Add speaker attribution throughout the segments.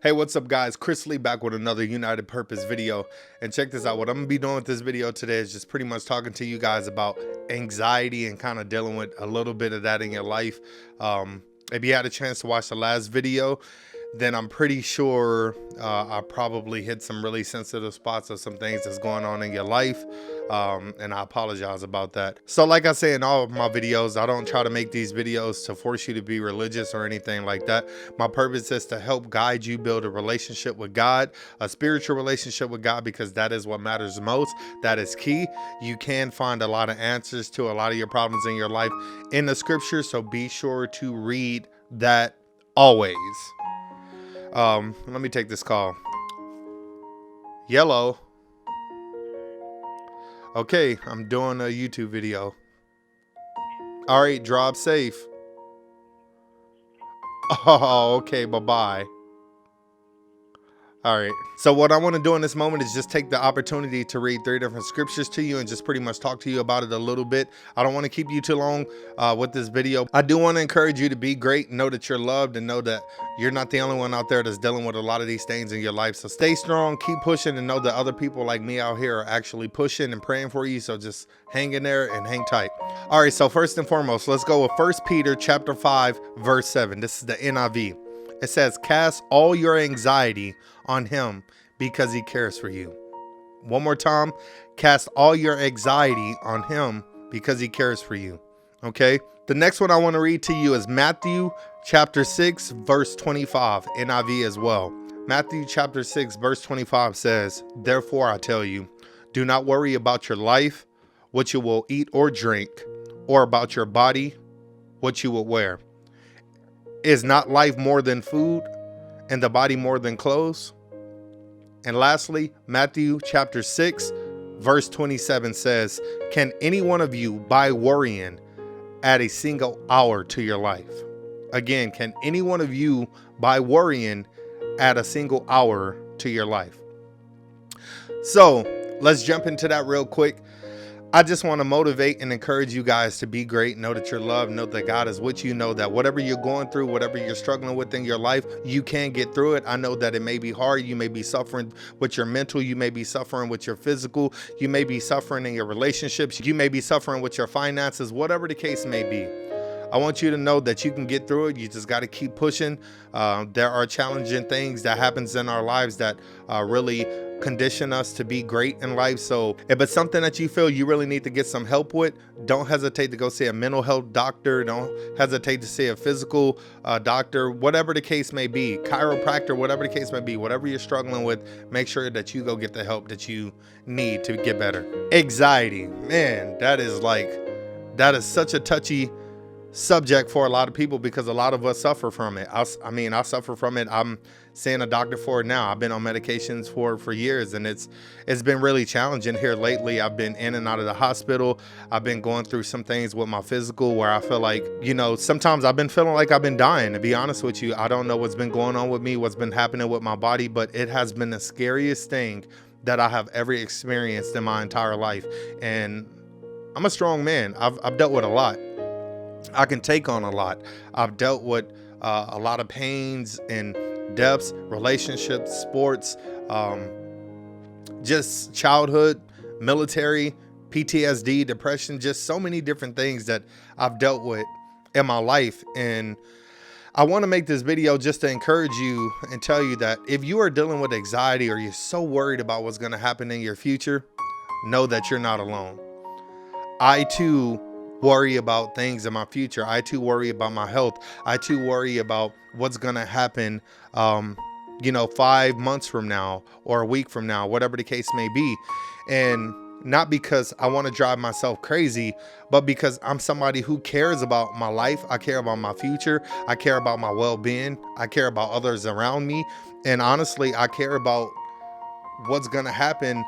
Speaker 1: Hey, what's up guys? Chris Lee back with another United Purpose video. And check this out. What I'm gonna be doing with this video today is just pretty much talking to you guys about anxiety and kind of dealing with a little bit of that in your life. If you had a chance to watch the last video, then I'm pretty sure I probably hit some really sensitive spots of some things that's going on in your life. And I apologize about that. So like I say in all of my videos, I don't try to make these videos to force you to be religious or anything like that. My purpose is to help guide you build a relationship with God, a spiritual relationship with God, because that is what matters most. That is key. You can find a lot of answers to a lot of your problems in your life in the scriptures. So be sure to read that always. Let me take this call. Yellow. Okay, I'm doing a YouTube video. All right, drop safe. Oh, okay, bye-bye. All right. So what I want to do in this moment is just take the opportunity to read 3 different scriptures to you and just pretty much talk to you about it a little bit. I don't want to keep you too long with this video. I do want to encourage you to be great, know that you're loved, and know that you're not the only one out there that's dealing with a lot of these things in your life. So stay strong, keep pushing, and know that other people like me out here are actually pushing and praying for you. So just hang in there and hang tight. All right. So first and foremost, let's go with 1 Peter chapter 5, verse 7. This is the NIV. It says, cast all your anxiety on him because he cares for you. One more time, cast all your anxiety on him because he cares for you. Okay. The next one I want to read to you is Matthew chapter 6, verse 25, NIV as well. Matthew chapter 6, verse 25 says, therefore I tell you, do not worry about your life, what you will eat or drink, or about your body, what you will wear. Is not life more than food, and the body more than clothes? And lastly, Matthew chapter 6, verse 27 says, can any one of you, by worrying, add a single hour to your life? Again, can any one of you, by worrying, add a single hour to your life? So let's jump into that real quick. I just want to motivate and encourage you guys to be great. Know that you're loved. Know that God is with you. Know that whatever you're going through, whatever you're struggling with in your life, you can get through it. I know that it may be hard. You may be suffering with your mental. You may be suffering with your physical. You may be suffering in your relationships. You may be suffering with your finances, whatever the case may be. I want you to know that you can get through it. You just got to keep pushing. There are challenging things that happens in our lives that really condition us to be great in life. So if it's something that you feel you really need to get some help with, don't hesitate to go see a mental health doctor. Don't hesitate to see a physical doctor, whatever the case may be, chiropractor, whatever the case may be, whatever you're struggling with, make sure that you go get the help that you need to get better. Anxiety, man, that is such a touchy subject for a lot of people because a lot of us suffer from it. I suffer from it. I'm seeing a doctor for it now. I've been on medications for years, and it's been really challenging here lately. I've been in and out of the hospital. I've been going through some things with my physical where I feel like, sometimes I've been feeling like I've been dying, to be honest with you. I don't know what's been going on with me, what's been happening with my body, but it has been the scariest thing that I have ever experienced in my entire life. And I'm a strong man. I've dealt with a lot. I can take on a lot. I've dealt with a lot of pains and depths, relationships, sports, just childhood, military, PTSD, depression, just so many different things that I've dealt with in my life. And I want to make this video just to encourage you and tell you that if you are dealing with anxiety or you're so worried about what's going to happen in your future, know that you're not alone. I too worry about things in my future. I too worry about my health. I too worry about what's going to happen, 5 months from now or a week from now, whatever the case may be. And not because I want to drive myself crazy, but because I'm somebody who cares about my life. I care about my future. I care about my well-being. I care about others around me. And honestly, I care about what's going to happen,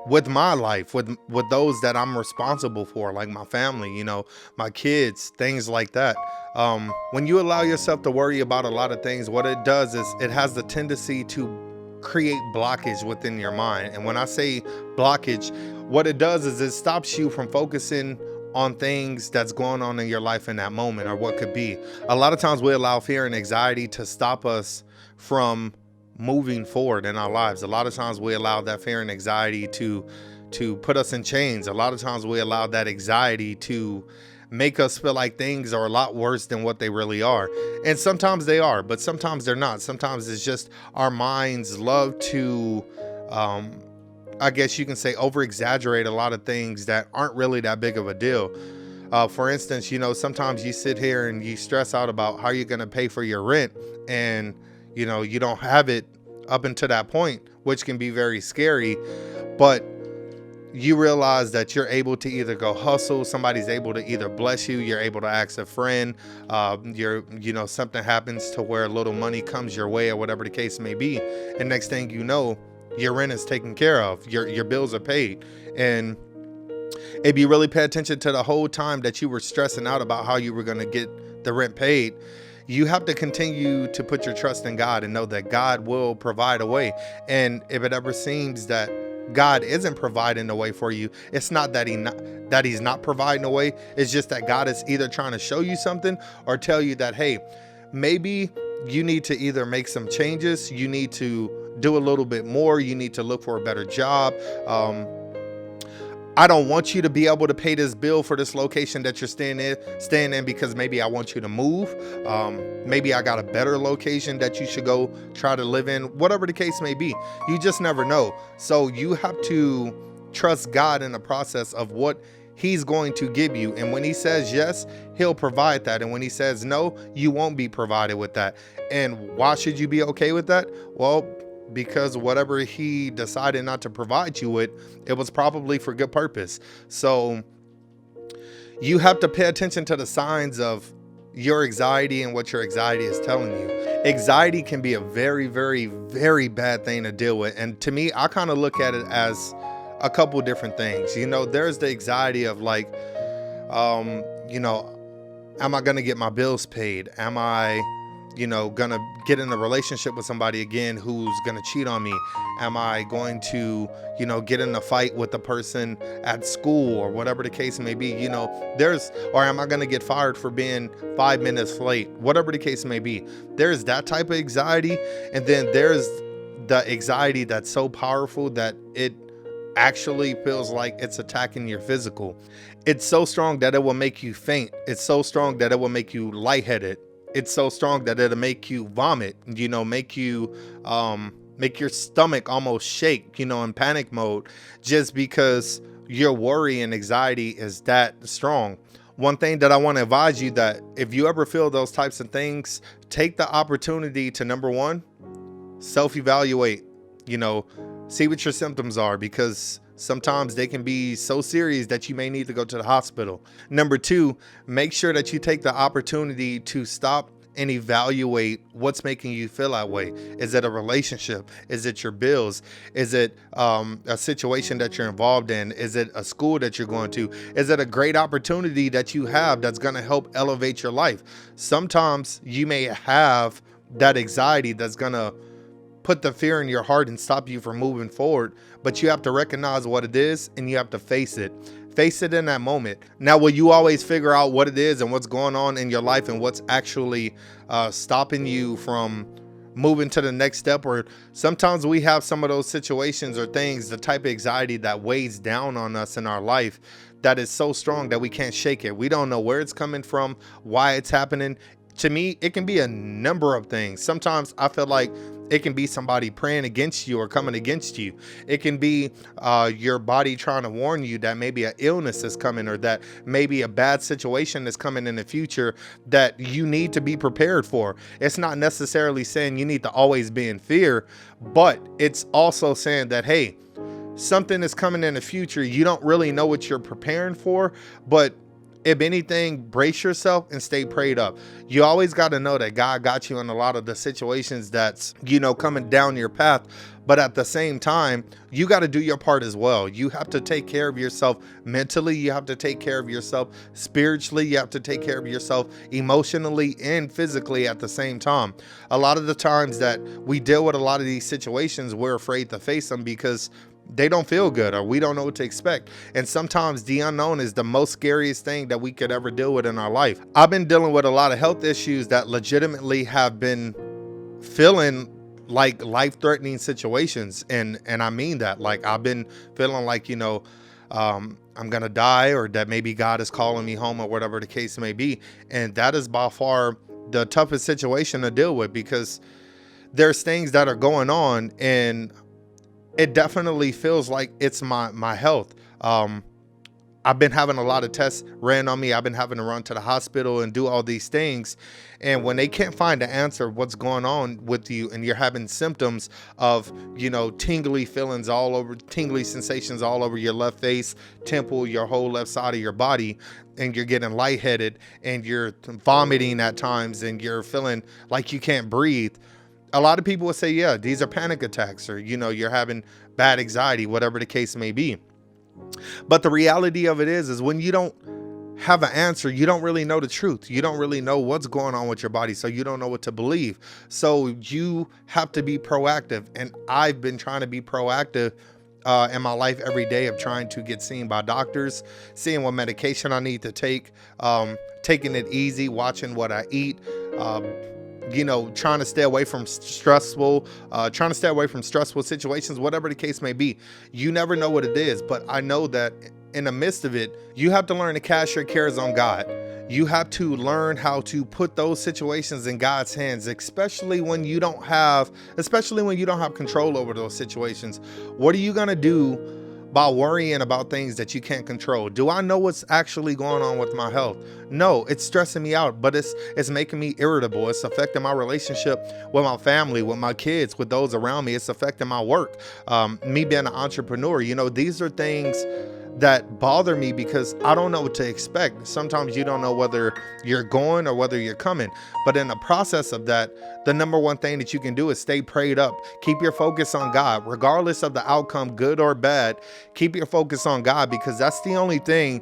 Speaker 1: with my life, with those that I'm responsible for, like my family, my kids, things like that. When you allow yourself to worry about a lot of things, what it does is it has the tendency to create blockage within your mind. And when I say blockage, what it does is it stops you from focusing on things that's going on in your life in that moment, or what could be. A lot of times we allow fear and anxiety to stop us from moving forward in our lives. A lot of times we allow that fear and anxiety to put us in chains. A lot of times we allow that anxiety to make us feel like things are a lot worse than what they really are. And sometimes they are, but sometimes they're not. Sometimes it's just our minds love to, I guess you can say, over exaggerate a lot of things that aren't really that big of a deal. For instance, sometimes you sit here and you stress out about how you're going to pay for your rent, and, you don't have it up until that point, which can be very scary. But you realize that you're able to either go hustle, somebody's able to either bless you, you're able to ask a friend, something happens to where a little money comes your way, or whatever the case may be. And next thing you know, your rent is taken care of, your bills are paid. And if you really pay attention to the whole time that you were stressing out about how you were going to get the rent paid, you have to continue to put your trust in God and know that God will provide a way. And if it ever seems that God isn't providing a way for you, it's not that he's not providing a way. It's just that God is either trying to show you something or tell you that, hey, maybe you need to either make some changes, you need to do a little bit more, you need to look for a better job. I don't want you to be able to pay this bill for this location that you're staying in because maybe I want you to move. Maybe I got a better location that you should go try to live in, whatever the case may be. You just never know. So you have to trust God in the process of what he's going to give you. And when he says yes, he'll provide that. And when he says no, you won't be provided with that. And why should you be okay with that? Well, because whatever he decided not to provide you with, it was probably for good purpose. So you have to pay attention to the signs of your anxiety and what your anxiety is telling you. Anxiety can be a very, very, very bad thing to deal with. And to me, I kind of look at it as a couple different things. There's the anxiety of like, am I going to get my bills paid? Am I gonna get in a relationship with somebody again who's gonna cheat on me? Am I going to, get in a fight with the person at school, or whatever the case may be? Or am I gonna get fired for being 5 minutes late? Whatever the case may be. There's that type of anxiety. And then there's the anxiety that's so powerful that it actually feels like it's attacking your physical. It's so strong that it will make you faint. It's so strong that it will make you lightheaded. It's so strong that it'll make you vomit, make you, make your stomach almost shake, in panic mode, just because your worry and anxiety is that strong. One thing that I want to advise you, that if you ever feel those types of things, take the opportunity to, number one, self-evaluate, see what your symptoms are, because sometimes they can be so serious that you may need to go to the hospital. Number two, make sure that you take the opportunity to stop and evaluate what's making you feel that way. Is it a relationship? Is it your bills? Is it a situation that you're involved in? Is it a school that you're going to? Is it a great opportunity that you have that's going to help elevate your life? Sometimes you may have that anxiety that's going to put the fear in your heart and stop you from moving forward, but you have to recognize what it is and you have to face it. Face it in that moment. Now, will you always figure out what it is and what's going on in your life and what's actually stopping you from moving to the next step? Or sometimes we have some of those situations or things, the type of anxiety that weighs down on us in our life, that is so strong that we can't shake it. We don't know where it's coming from, why it's happening. To me, it can be a number of things. Sometimes I feel like it can be somebody praying against you or coming against you. It can be your body trying to warn you that maybe an illness is coming, or that maybe a bad situation is coming in the future that you need to be prepared for. It's not necessarily saying you need to always be in fear, but it's also saying that, hey, something is coming in the future. You don't really know what you're preparing for, but if anything, brace yourself and stay prayed up. You always got to know that God got you in a lot of the situations that's, coming down your path. But at the same time, you got to do your part as well. You have to take care of yourself mentally. You have to take care of yourself spiritually. You have to take care of yourself emotionally and physically at the same time. A lot of the times that we deal with a lot of these situations, we're afraid to face them because they don't feel good, or we don't know what to expect. And sometimes the unknown is the most scariest thing that we could ever deal with in our life. I've been dealing with a lot of health issues that legitimately have been feeling like life-threatening situations, and I mean that. Like, I've been feeling like, I'm gonna die, or that maybe God is calling me home, or whatever the case may be. And that is by far the toughest situation to deal with, because there's things that are going on, and it definitely feels like it's my health. I've been having a lot of tests ran on me. I've been having to run to the hospital and do all these things. And when they can't find the answer of what's going on with you, and you're having symptoms of, tingly feelings all over, tingly sensations all over your left face, temple, your whole left side of your body, and you're getting lightheaded, and you're vomiting at times, and you're feeling like you can't breathe. A lot of people will say, yeah, these are panic attacks, or, you're having bad anxiety, whatever the case may be. But the reality of it is when you don't have an answer, you don't really know the truth. You don't really know what's going on with your body, so you don't know what to believe. So you have to be proactive. And I've been trying to be proactive in my life every day, of trying to get seen by doctors, seeing what medication I need to take, taking it easy, watching what I eat, trying to stay away from stressful situations, whatever the case may be. You never know what it is, but I know that in the midst of it, you have to learn to cast your cares on God. You have to learn how to put those situations in God's hands, especially when you don't have control over those situations. What are you going to do by worrying about things that you can't control? Do I know what's actually going on with my health? No, it's stressing me out, but it's making me irritable. It's affecting my relationship with my family, with my kids, with those around me. It's affecting my work. Me being an entrepreneur, these are things that bother me, because I don't know what to expect. Sometimes you don't know whether you're going or whether you're coming. But in the process of that, the number one thing that you can do is stay prayed up. Keep your focus on God, regardless of the outcome, good or bad. Keep your focus on God, because that's the only thing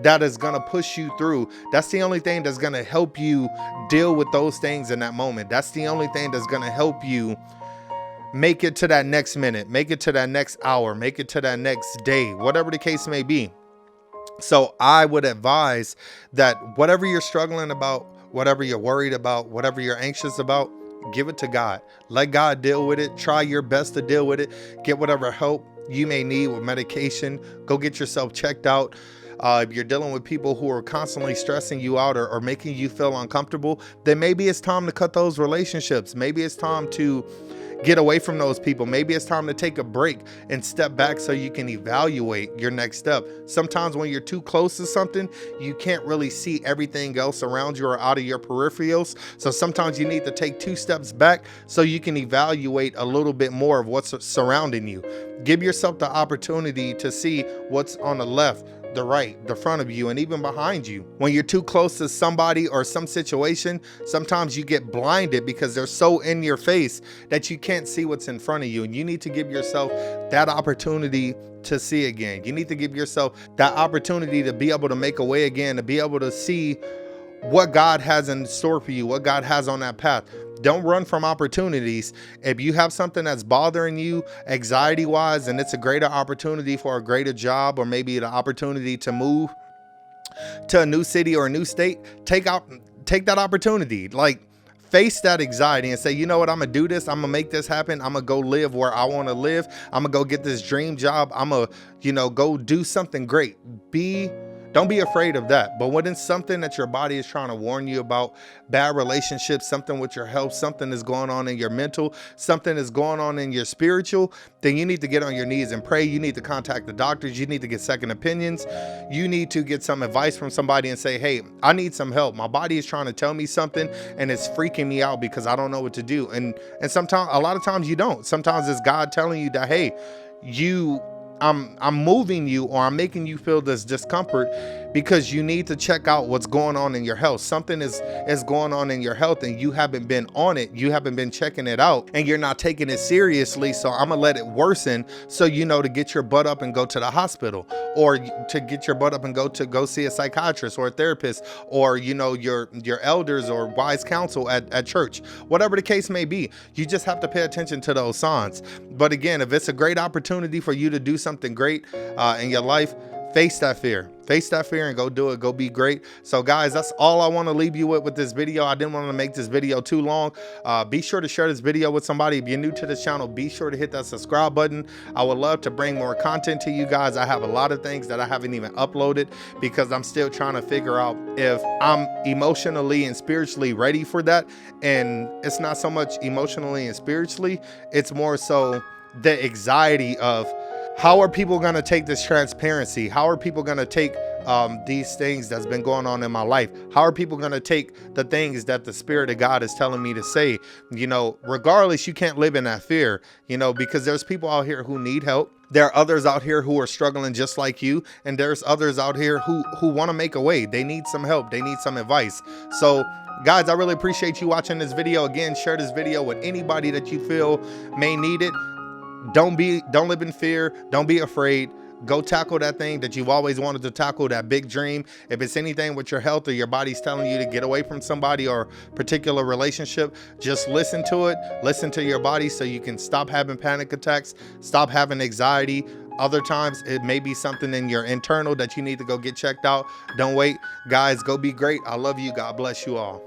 Speaker 1: that is going to push you through. That's the only thing that's going to help you deal with those things in that moment. That's the only thing that's going to help you make it to that next minute, make it to that next hour, make it to that next day, whatever the case may be. So I would advise that whatever you're struggling about, whatever you're worried about, whatever you're anxious about, give it to God. Let God deal with it. Try your best to deal with it. Get whatever help you may need with medication. Go get yourself checked out. If you're dealing with people who are constantly stressing you out, or making you feel uncomfortable, then maybe it's time to cut those relationships. Maybe it's time to get away from those people. Maybe it's time to take a break and step back so you can evaluate your next step. Sometimes when you're too close to something, you can't really see everything else around you or out of your peripherals. So sometimes you need to take 2 steps back so you can evaluate a little bit more of what's surrounding you. Give yourself the opportunity to see what's on the left, the right, the front of you, and even behind you. When you're too close to somebody or some situation, sometimes you get blinded because they're so in your face that you can't see what's in front of you. And you need to give yourself that opportunity to see again. You need to give yourself that opportunity to be able to make a way again, to be able to see what God has in store for you, what God has on that path. Don't run from opportunities. If you have something that's bothering you anxiety wise, and it's a greater opportunity for a greater job, or maybe the opportunity to move to a new city or a new state, take that opportunity. Like, face that anxiety and say, you know what, I'm gonna do this. I'm gonna make this happen. I'm gonna go live where I want to live. I'm gonna go get this dream job. I'm gonna, go do something great. Don't be afraid of that. But when it's something that your body is trying to warn you about, bad relationships, something with your health, something is going on in your mental, something is going on in your spiritual, then you need to get on your knees and pray. You need to contact the doctors. You need to get second opinions. You need to get some advice from somebody and say, hey, I need some help. My body is trying to tell me something, and it's freaking me out because I don't know what to do. And sometimes, a lot of times you don't. Sometimes it's God telling you that, hey, I'm moving you, or I'm making you feel this discomfort because you need to check out what's going on in your health. Something is going on in your health and you haven't been on it. You haven't been checking it out and you're not taking it seriously. So I'm gonna let it worsen, so you know to get your butt up and go to the hospital, or to get your butt up and go see a psychiatrist or a therapist, or your elders or wise counsel at church. Whatever the case may be, you just have to pay attention to those signs. But again, if it's a great opportunity for you to do something great in your life, face that fear and go do it. Go be great. So guys, that's all I want to leave you with this video. I didn't want to make this video too long. Be sure to share this video with somebody. If you're new to this channel, be sure to hit that subscribe button. I would love to bring more content to you guys. I have a lot of things that I haven't even uploaded because I'm still trying to figure out if I'm emotionally and spiritually ready for that. And it's not so much emotionally and spiritually, it's more so the anxiety of, how are people going to take this transparency? How are people going to take these things that's been going on in my life? How are people going to take the things that the Spirit of God is telling me to say? Regardless, you can't live in that fear, because there's people out here who need help. There are others out here who are struggling just like you. And there's others out here who want to make a way. They need some help. They need some advice. So guys, I really appreciate you watching this video. Again, share this video with anybody that you feel may need it. Don't live in fear. Don't be afraid. Go tackle that thing that you've always wanted to tackle, that big dream. If it's anything with your health or your body's telling you to get away from somebody or particular relationship, just listen to it. Listen to your body so you can stop having panic attacks, stop having anxiety. Other times it may be something in your internal that you need to go get checked out. Don't wait. Guys, go be great. I love you. God bless you all.